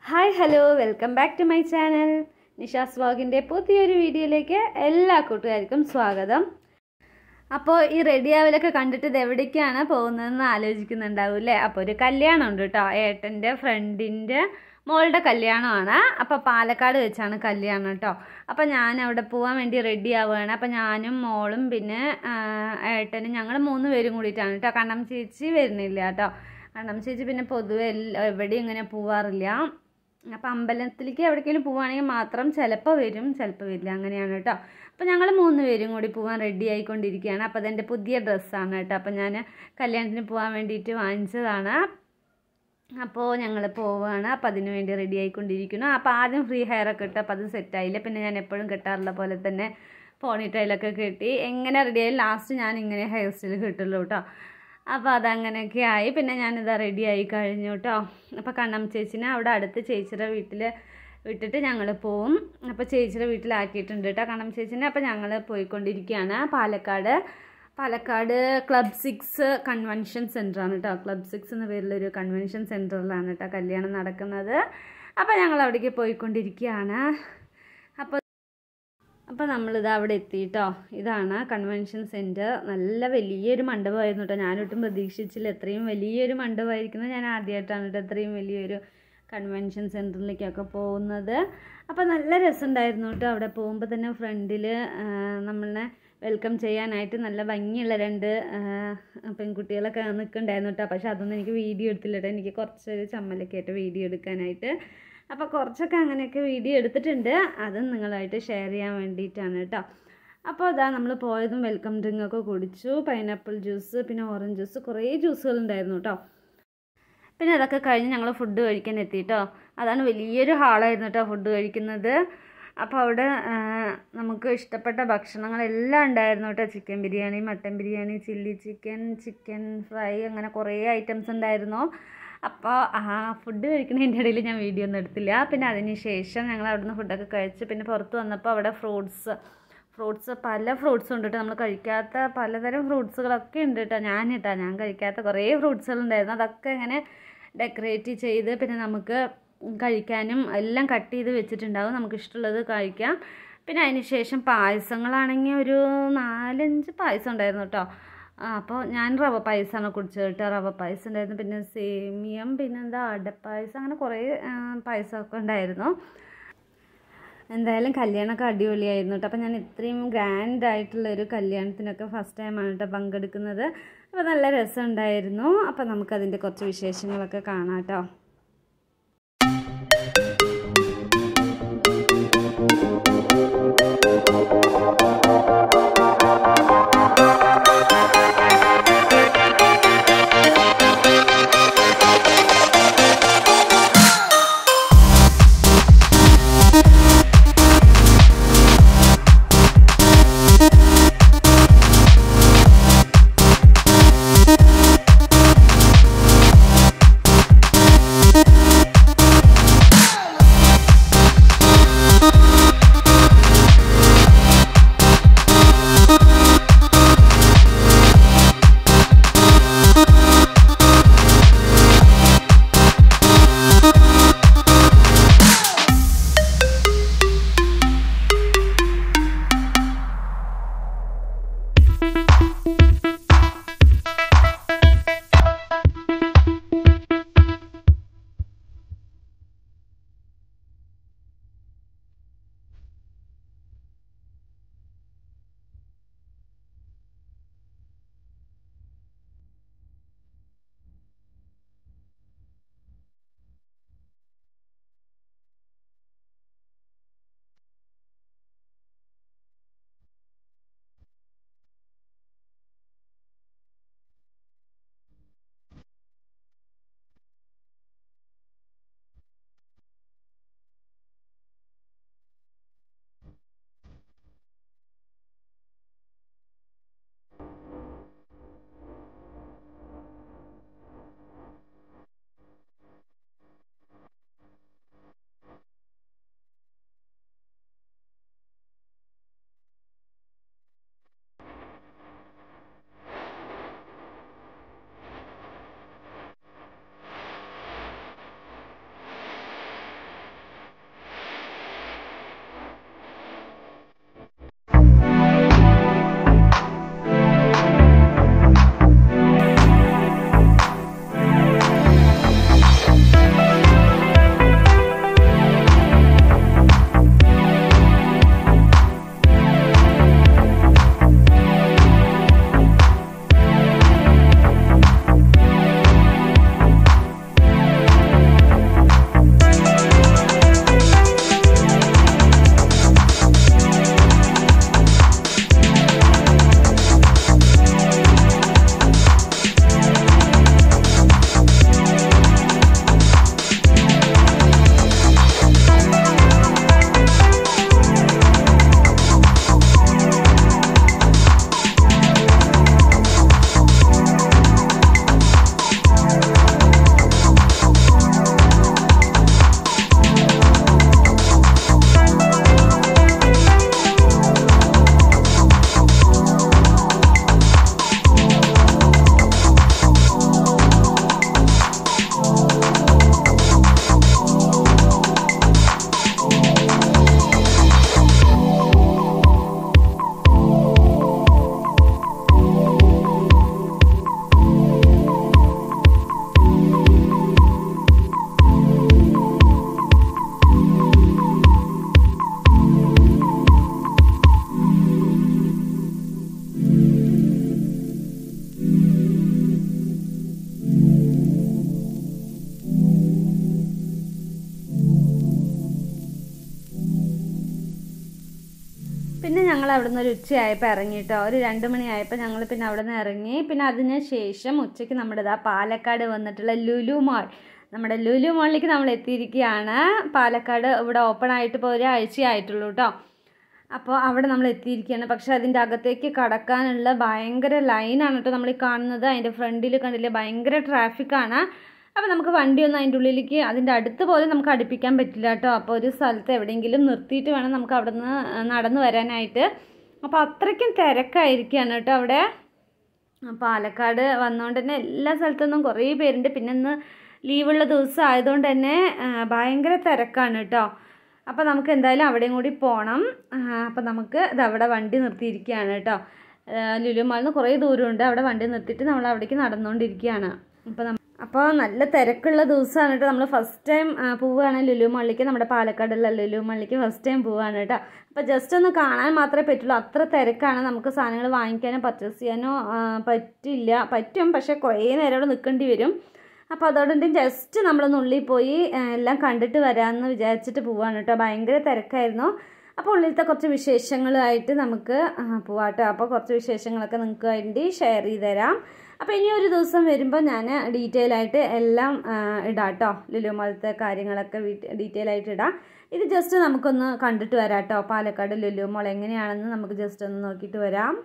Hi hello welcome back to my channel. Nisha's വ്ലോഗിൻ്റെ പുതിയൊരു വീഡിയോയിലേക്ക് എല്ലാ കൂട്ടുകാർക്കും സ്വാഗതം. അപ്പോൾ ഈ റെഡി ആവലൊക്കെ കണ്ടിട്ട് ഇത് എവിടേക്കാണ് പോകുന്നതെന്ന് ആലോചിക്കുന്നുണ്ടാവും അല്ലേ. അപ്പോൾ ഒരു കല്യാണം ഉണ്ട് കേട്ടോ, ഏട്ടൻ്റെ ഫ്രണ്ടിൻ്റെ മോളുടെ കല്യാണമാണ്. അപ്പോൾ പാലക്കാട് വെച്ചാണ് കല്യാണം കേട്ടോ. അപ്പോൾ ഞാൻ അവിടെ പോകാൻ വേണ്ടി റെഡി ആവുകയാണ്. അപ്പോൾ ഞാനും മോളും പിന്നെ ഏട്ടനും ഞങ്ങൾ 3 പേരും കൂടിയിട്ടാണ് കേട്ടോ. കണ്ണം ചേച്ചി വരുന്നില്ല കേട്ടോ. കണ്ണം ചേച്ചി പിന്നെ പൊതുവെ എവിടെയും ഇങ്ങനെ പോവാറില്ല. അപ്പോൾ അമ്പലത്തിലേക്ക് എവിടേക്കെങ്കിലും പോവുകയാണെങ്കിൽ മാത്രം ചിലപ്പോൾ വരും, ചിലപ്പോൾ വരില്ല, അങ്ങനെയാണ് കേട്ടോ. അപ്പോൾ ഞങ്ങൾ 3 പേരും കൂടി പോകാൻ റെഡി ആയിക്കൊണ്ടിരിക്കുകയാണ്. അപ്പോൾ അതെൻ്റെ പുതിയ ഡ്രസ്സാണ് കേട്ടോ. അപ്പോൾ ഞാൻ കല്യാണത്തിന് പോകാൻ വേണ്ടിയിട്ട് വാങ്ങിച്ചതാണ്. അപ്പോൾ ഞങ്ങൾ പോവുകയാണ്. അപ്പോൾ അതിന് വേണ്ടി റെഡി ആയിക്കൊണ്ടിരിക്കുന്നു. അപ്പോൾ ആദ്യം ഫ്രീ ഹെയറൊക്കെ ഇട്ട് അപ്പോൾ അത് സെറ്റായില്ല. പിന്നെ ഞാൻ എപ്പോഴും കെട്ടാറുള്ള പോലെ തന്നെ പോണിറ്റൈലൊക്കെ കെട്ടി എങ്ങനെ റെഡിയായി ലാസ്റ്റ് ഞാൻ ഇങ്ങനെ ഹെയർ സ്റ്റൈൽ കിട്ടുള്ളൂ കേട്ടോ. അപ്പോൾ അതങ്ങനെയൊക്കെ ആയി. പിന്നെ ഞാനിതാ റെഡി ആയി കഴിഞ്ഞു കേട്ടോ. അപ്പോൾ കണ്ണം ചേച്ചിനെ അവിടെ അടുത്ത് ചേച്ചിയുടെ വീട്ടിൽ വിട്ടിട്ട് ഞങ്ങൾ പോവും. അപ്പോൾ ചേച്ചിയുടെ വീട്ടിലാക്കിയിട്ടുണ്ട് കേട്ടോ കണ്ണം ചേച്ചിനെ. അപ്പോൾ ഞങ്ങൾ പോയിക്കൊണ്ടിരിക്കുകയാണ് പാലക്കാട് ക്ലബ് 6 കൺവെൻഷൻ സെൻറ്ററാണ് കേട്ടോ. ക്ലബ് 6 എന്ന പേരിലൊരു കൺവെൻഷൻ സെൻറ്ററിലാണ് കേട്ടോ കല്യാണം നടക്കുന്നത്. അപ്പോൾ ഞങ്ങൾ അവിടേക്ക് പോയിക്കൊണ്ടിരിക്കുകയാണ്. അപ്പോൾ നമ്മളിത് അവിടെ എത്തി കേട്ടോ. ഇതാണ് കൺവെൻഷൻ സെൻറ്റർ. നല്ല വലിയൊരു മണ്ഡപമായിരുന്നു കേട്ടോ. ഞാനൊട്ടും പ്രതീക്ഷിച്ചില്ല ഇത്രയും വലിയൊരു മണ്ഡപമായിരിക്കുന്നത്. ഞാൻ ആദ്യമായിട്ടാണ് കേട്ടോ ഇത്രയും വലിയൊരു കൺവെൻഷൻ സെൻറ്ററിലേക്കൊക്കെ പോകുന്നത്. അപ്പോൾ നല്ല രസമുണ്ടായിരുന്നു കേട്ടോ. അവിടെ പോകുമ്പോൾ തന്നെ ഫ്രണ്ടിൽ നമ്മളെ വെൽക്കം ചെയ്യാനായിട്ട് നല്ല ഭംഗിയുള്ള 2 പെൺകുട്ടികളൊക്കെ നിൽക്കുന്നുണ്ടായിരുന്നു കേട്ടോ. പക്ഷേ അതൊന്നും എനിക്ക് വീഡിയോ എടുത്തില്ല കേട്ടോ. എനിക്ക് കുറച്ചൊരു ചമ്മലൊക്കെ ആയിട്ട് വീഡിയോ എടുക്കാനായിട്ട്. അപ്പോൾ കുറച്ചൊക്കെ അങ്ങനെയൊക്കെ വീഡിയോ എടുത്തിട്ടുണ്ട്. അതും നിങ്ങളായിട്ട് ഷെയർ ചെയ്യാൻ വേണ്ടിയിട്ടാണ് കേട്ടോ. അപ്പോൾ അതാ നമ്മൾ പോയതും വെൽക്കം ഡ്രിങ്കൊക്കെ കുടിച്ചു. പൈനാപ്പിൾ ജ്യൂസ് പിന്നെ ഓറഞ്ച് ജ്യൂസ് കുറേ ജ്യൂസുകളുണ്ടായിരുന്നു കേട്ടോ. പിന്നെ അതൊക്കെ കഴിഞ്ഞ് ഞങ്ങൾ ഫുഡ് കഴിക്കാൻ എത്തി കേട്ടോ. അതാണ് വലിയൊരു ഹാളായിരുന്നു കേട്ടോ ഫുഡ് കഴിക്കുന്നത്. അപ്പോൾ അവിടെ നമുക്ക് ഇഷ്ടപ്പെട്ട ഭക്ഷണങ്ങളെല്ലാം ഉണ്ടായിരുന്നു കേട്ടോ. Chicken biryani, mutton biryani, chilli chicken, chicken fry, അങ്ങനെ കുറേ ഐറ്റംസ് ഉണ്ടായിരുന്നു. അപ്പോൾ ഫുഡ് കഴിക്കുന്നതിൻ്റെ ഇടയിൽ ഞാൻ വീഡിയോ ഒന്നും എടുത്തില്ല. പിന്നെ അതിന് ശേഷം ഞങ്ങൾ അവിടുന്ന് ഫുഡൊക്കെ കഴിച്ച് പിന്നെ പുറത്ത് വന്നപ്പോൾ അവിടെ ഫ്രൂട്ട്സ് പല ഫ്രൂട്ട്സും ഉണ്ട് കേട്ടോ. നമ്മൾ കഴിക്കാത്ത പലതരം ഫ്രൂട്ട്സുകളൊക്കെ ഉണ്ട് കേട്ടോ. ഞാൻ കഴിക്കാത്ത കുറേ ഫ്രൂട്ട്സുകളുണ്ടായിരുന്നു. അതൊക്കെ ഇങ്ങനെ ഡെക്കറേറ്റ് ചെയ്ത് പിന്നെ നമുക്ക് കഴിക്കാനും എല്ലാം കട്ട് ചെയ്ത് വെച്ചിട്ടുണ്ടാവും. നമുക്ക് ഇഷ്ടമുള്ളത് കഴിക്കാം. പിന്നെ അതിന് ശേഷം പായസങ്ങളാണെങ്കിൽ ഒരു 4-5 പായസം ഉണ്ടായിരുന്നു കേട്ടോ. അപ്പോൾ ഞാൻ റവ പായസമാണ് കുടിച്ചത് കേട്ടോ. റവ പായസം ഉണ്ടായിരുന്നു, പിന്നെ സേമിയം, പിന്നെ അടപ്പായസം, അങ്ങനെ കുറേ പായസമൊക്കെ ഉണ്ടായിരുന്നു. എന്തായാലും കല്യാണമൊക്കെ അടിപൊളിയായിരുന്നു കേട്ടോ. അപ്പോൾ ഞാൻ ഇത്രയും ഗ്രാൻഡായിട്ടുള്ളൊരു കല്യാണത്തിനൊക്കെ ഫസ്റ്റ് ടൈമാണ് കേട്ടോ പങ്കെടുക്കുന്നത്. അപ്പോൾ നല്ല രസമുണ്ടായിരുന്നു. അപ്പോൾ നമുക്കതിൻ്റെ കുറച്ച് വിശേഷങ്ങളൊക്കെ കാണാം കേട്ടോ. അവിടെ നിന്ന് ഒരു ഉച്ചയായപ്പോൾ ഇറങ്ങി കേട്ടോ. ഒരു 2 മണിയായപ്പോൾ ഞങ്ങൾ പിന്നെ അവിടെ നിന്ന് ഇറങ്ങി. പിന്നെ അതിന് ശേഷം ഉച്ചയ്ക്ക് നമ്മുടെ പാലക്കാട് വന്നിട്ടുള്ള ലുലു മാൾ, നമ്മുടെ ലുലു മാളിലേക്ക് നമ്മൾ എത്തിയിരിക്കുകയാണ്. പാലക്കാട് ഇവിടെ ഓപ്പൺ ആയിട്ട് ഇപ്പോൾ ഒരാഴ്ചയായിട്ടുള്ളൂ കേട്ടോ. അപ്പോൾ അവിടെ നമ്മൾ എത്തിയിരിക്കുകയാണ്. പക്ഷേ അതിൻ്റെ അകത്തേക്ക് കടക്കാനുള്ള ഭയങ്കര ലൈനാണ് കേട്ടോ നമ്മൾ ഈ കാണുന്നത്. അതിൻ്റെ ഫ്രണ്ടിൽ കണ്ടില്ലേ ഭയങ്കര ട്രാഫിക്കാണ്. അപ്പോൾ നമുക്ക് വണ്ടിയൊന്നും അതിൻ്റെ ഉള്ളിലേക്ക് അതിൻ്റെ അടുത്ത് പോലും നമുക്ക് അടുപ്പിക്കാൻ പറ്റില്ല കേട്ടോ. അപ്പോൾ ഒരു സ്ഥലത്ത് എവിടെയെങ്കിലും നിർത്തിയിട്ട് വേണം നമുക്ക് അവിടെ നിന്ന് നടന്നു വരാനായിട്ട്. അപ്പോൾ അത്രയ്ക്കും തിരക്കായിരിക്കുകയാണ് കേട്ടോ അവിടെ. പാലക്കാട് വന്നുകൊണ്ട് തന്നെ എല്ലാ സ്ഥലത്തുനിന്നും കുറേ പേരുണ്ട്. പിന്നെ ഇന്ന് ലീവുള്ള ദിവസം ആയതുകൊണ്ട് തന്നെ ഭയങ്കര തിരക്കാണ് കേട്ടോ. അപ്പോൾ നമുക്ക് എന്തായാലും അവിടെയും കൂടി പോകണം. അപ്പോൾ നമുക്ക് ഇതവിടെ വണ്ടി നിർത്തിയിരിക്കുകയാണ് കേട്ടോ. ലുലു മാളിൽ നിന്ന് കുറേ ദൂരമുണ്ട്. അവിടെ വണ്ടി നിർത്തിയിട്ട് നമ്മൾ അവിടേക്ക് നടന്നുകൊണ്ടിരിക്കുകയാണ്. അപ്പോൾ നല്ല തിരക്കുള്ള ദിവസമാണ് കേട്ടോ. നമ്മൾ ഫസ്റ്റ് ടൈം പോവുകയാണ് ലുലു മാളിലേക്ക്. നമ്മുടെ പാലക്കാടുള്ള ലുലു മാളിലേക്ക് ഫസ്റ്റ് ടൈം പോവുകയാണ് കേട്ടോ. അപ്പോൾ ജസ്റ്റ് ഒന്ന് കാണാൻ മാത്രമേ പറ്റുള്ളൂ. അത്ര തിരക്കാണ്. നമുക്ക് സാധനങ്ങൾ വാങ്ങിക്കാനോ പർച്ചേസ് ചെയ്യാനോ പറ്റും. പക്ഷേ കുറേ നേരം അവിടെ നിൽക്കേണ്ടി വരും. അപ്പോൾ അതുകൊണ്ട് ജസ്റ്റ് നമ്മളൊന്ന് ഉള്ളിൽ പോയി എല്ലാം കണ്ടിട്ട് വരാമെന്ന് വിചാരിച്ചിട്ട് പോവുകയാണ് കേട്ടോ. ഭയങ്കര തിരക്കായിരുന്നു. അപ്പോൾ ഉള്ളിലത്തെ കുറച്ച് വിശേഷങ്ങളായിട്ട് നമുക്ക് പോവാം കേട്ടോ. അപ്പോൾ കുറച്ച് വിശേഷങ്ങളൊക്കെ നിങ്ങൾക്ക് വേണ്ടി ഷെയർ ചെയ്ത് തരാം. അപ്പോൾ ഇനി ഒരു ദിവസം വരുമ്പോൾ ഞാൻ ഡീറ്റെയിൽ ആയിട്ട് എല്ലാം ഇടാം കേട്ടോ. ലുലു മാളത്തെ കാര്യങ്ങളൊക്കെ ഡീറ്റെയിൽ ആയിട്ട് ഇടാം. ഇത് ജസ്റ്റ് നമുക്കൊന്ന് കണ്ടിട്ട് വരാം കേട്ടോ. പാലക്കാട് ലുലു മാൾ എങ്ങനെയാണെന്ന് നമുക്ക് ജസ്റ്റ് ഒന്ന് നോക്കിയിട്ട് വരാം.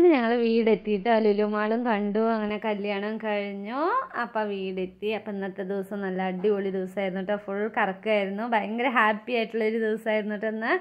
അങ്ങനെ ഞങ്ങൾ വീടെത്തിയിട്ട് ലുലു മാളും കണ്ടു, അങ്ങനെ കല്യാണം കഴിഞ്ഞു. അപ്പം വീടെത്തി. അപ്പം ഇന്നത്തെ ദിവസം നല്ല അടിപൊളി ദിവസമായിരുന്നു കേട്ടോ. ഫുൾ കറക്കമായിരുന്നു. ഭയങ്കര ഹാപ്പി ആയിട്ടുള്ളൊരു ദിവസമായിരുന്നു കേട്ടോ ഇന്ന്.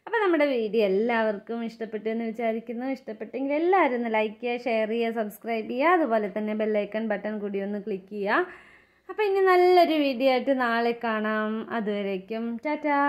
അപ്പോൾ നമ്മുടെ വീഡിയോ എല്ലാവർക്കും ഇഷ്ടപ്പെട്ടു എന്ന് വിചാരിക്കുന്നു. ഇഷ്ടപ്പെട്ടെങ്കിൽ എല്ലാവരും ഒന്ന് ലൈക്ക് ചെയ്യുക, ഷെയർ ചെയ്യുക, സബ്സ്ക്രൈബ് ചെയ്യുക. അതുപോലെ തന്നെ ബെല്ലൈക്കൺ ബട്ടൺ കൂടി ഒന്ന് ക്ലിക്ക് ചെയ്യുക. അപ്പോൾ ഇനി നല്ലൊരു വീഡിയോ ആയിട്ട് നാളെ കാണാം. അതുവരേക്കും ടാറ്റാ.